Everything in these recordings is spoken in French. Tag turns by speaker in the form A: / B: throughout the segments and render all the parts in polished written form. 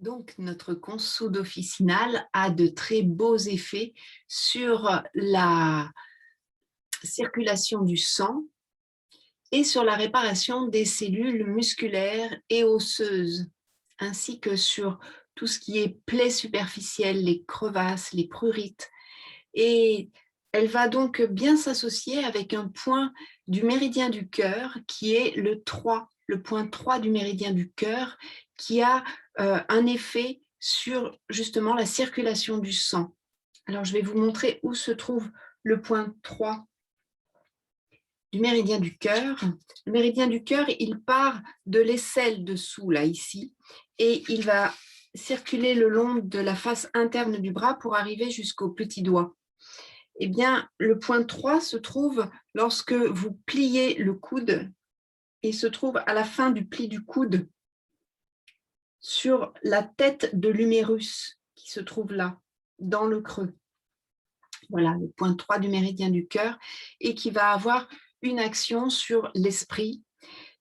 A: Donc, notre consoude officinale a de très beaux effets sur la circulation du sang et sur la réparation des cellules musculaires et osseuses, ainsi que sur tout ce qui est plaies superficielles, les crevasses, les prurites. Et elle va donc bien s'associer avec un point du méridien du cœur qui est le 3, le point 3 du méridien du cœur, qui a un effet sur justement la circulation du sang. Alors, je vais vous montrer où se trouve le point 3 du méridien du cœur. Le méridien du cœur, il part de l'aisselle dessous, là, ici, et il va circuler le long de la face interne du bras pour arriver jusqu'au petit doigt. Eh bien, le point 3 se trouve lorsque vous pliez le coude et se trouve à la fin du pli du coude sur la tête de l'humérus qui se trouve là, dans le creux. Voilà, le point 3 du méridien du cœur et qui va avoir une action sur l'esprit,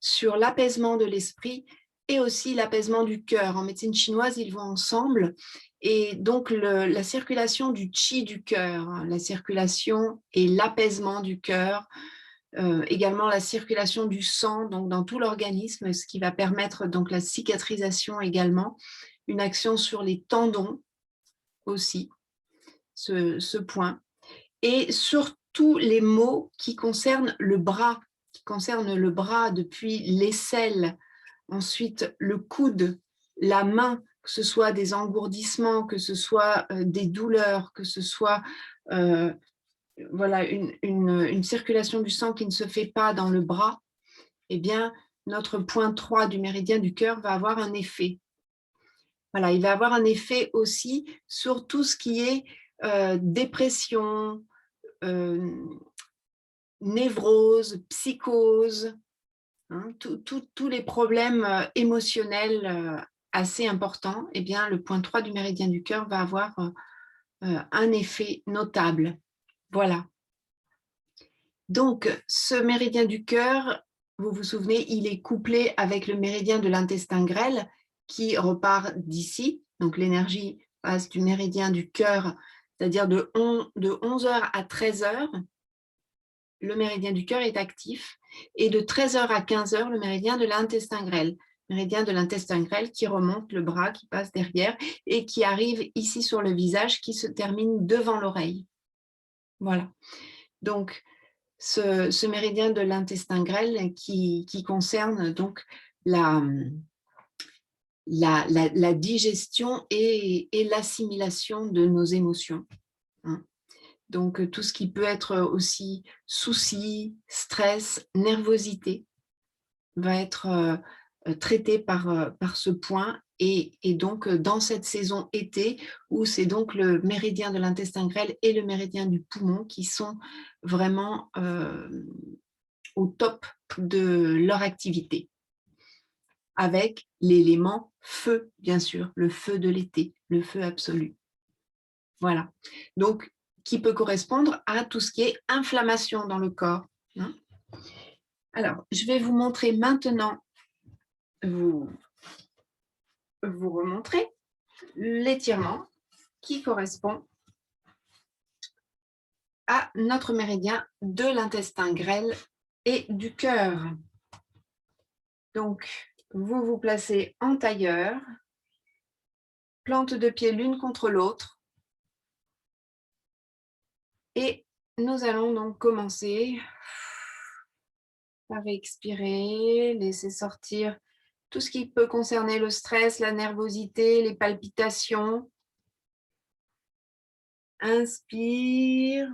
A: sur l'apaisement de l'esprit et aussi l'apaisement du cœur. En médecine chinoise, ils vont ensemble. Et donc, la circulation du qi du cœur, la circulation et l'apaisement du cœur, également la circulation du sang donc dans tout l'organisme, ce qui va permettre donc la cicatrisation également, une action sur les tendons aussi, ce point. Et surtout les maux qui concernent le bras, depuis l'aisselle, ensuite le coude, la main, que ce soit des engourdissements, que ce soit des douleurs, que ce soit voilà, une circulation du sang qui ne se fait pas dans le bras, eh bien, notre point 3 du méridien du cœur va avoir un effet. Voilà, il va avoir un effet aussi sur tout ce qui est dépression, névrose, psychose, hein, tous les problèmes émotionnels assez importants. Eh bien, le point 3 du méridien du cœur va avoir un effet notable. Voilà. Donc, ce méridien du cœur, vous vous souvenez, il est couplé avec le méridien de l'intestin grêle qui repart d'ici. Donc, l'énergie passe du méridien du cœur, c'est-à-dire de 11h à 13h, le méridien du cœur est actif, et de 13h à 15h, le méridien de l'intestin grêle. Méridien de l'intestin grêle qui remonte le bras, qui passe derrière et qui arrive ici sur le visage, qui se termine devant l'oreille. Voilà. Donc, ce méridien de l'intestin grêle qui concerne donc la digestion et l'assimilation de nos émotions, hein. Donc, tout ce qui peut être aussi souci, stress, nervosité va être traité par ce point. Et donc, dans cette saison été, où c'est donc le méridien de l'intestin grêle et le méridien du poumon qui sont vraiment au top de leur activité, avec l'élément feu, bien sûr, le feu de l'été, le feu absolu. Voilà. Donc, qui peut correspondre à tout ce qui est inflammation dans le corps, hein. Alors, je vais vous montrer maintenant, vous remontrer l'étirement qui correspond à notre méridien de l'intestin grêle et du cœur. Donc, vous vous placez en tailleur, plante de pied l'une contre l'autre, et nous allons donc commencer par expirer, laisser sortir tout ce qui peut concerner le stress, la nervosité, les palpitations. Inspire,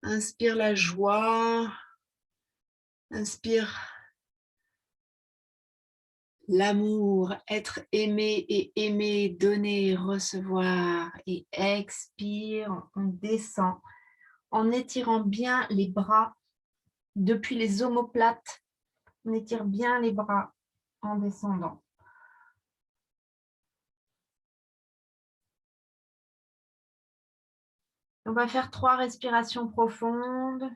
A: inspire la joie, inspire l'amour, être aimé et aimer, donner, recevoir. Et expire, on descend en étirant bien les bras depuis les omoplates. On étire bien les bras en descendant. On va faire 3 respirations profondes.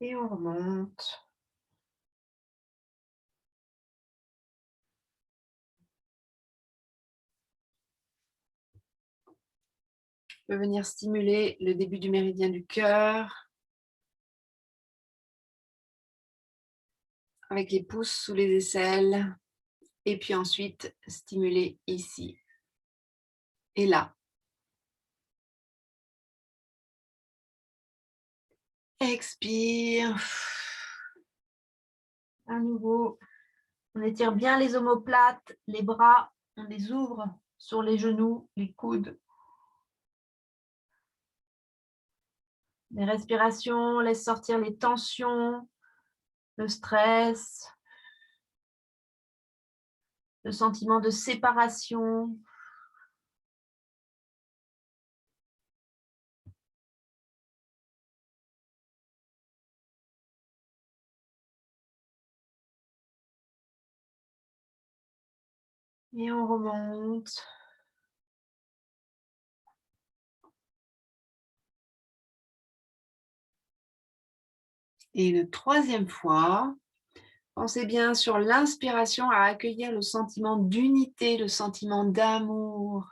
A: Et on remonte. On peut venir stimuler le début du méridien du cœur avec les pouces sous les aisselles et puis ensuite stimuler ici et là. Expire. À nouveau, on étire bien les omoplates, les bras, on les ouvre sur les genoux, les coudes. Les respirations, laisse sortir les tensions, le stress, le sentiment de séparation. Et on remonte. Et une troisième fois, pensez bien sur l'inspiration à accueillir le sentiment d'unité, le sentiment d'amour.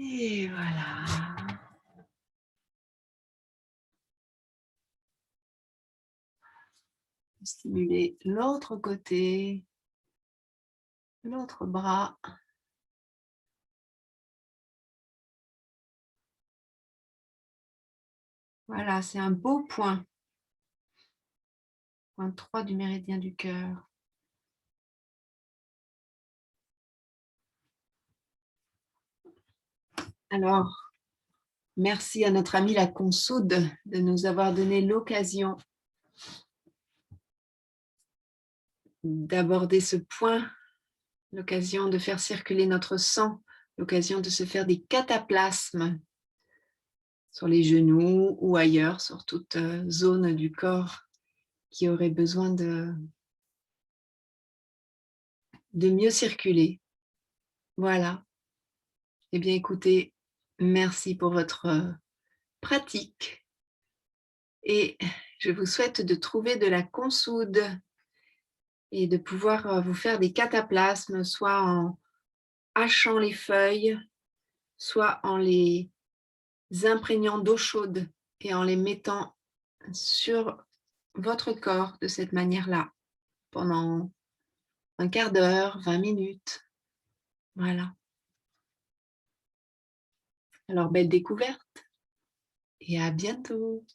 A: Et voilà. Stimuler l'autre côté, l'autre bras. Voilà, c'est un beau point. Point 3 du méridien du cœur. Alors, merci à notre amie la consoude de nous avoir donné l'occasion d'aborder ce point, l'occasion de faire circuler notre sang, l'occasion de se faire des cataplasmes sur les genoux ou ailleurs, sur toute zone du corps qui aurait besoin de mieux circuler. Voilà. Eh bien, écoutez, merci pour votre pratique et je vous souhaite de trouver de la consoude et de pouvoir vous faire des cataplasmes, soit en hachant les feuilles, soit en les imprégnant d'eau chaude et en les mettant sur votre corps de cette manière-là, pendant un quart d'heure, 20 minutes. Voilà. Alors, belle découverte et à bientôt.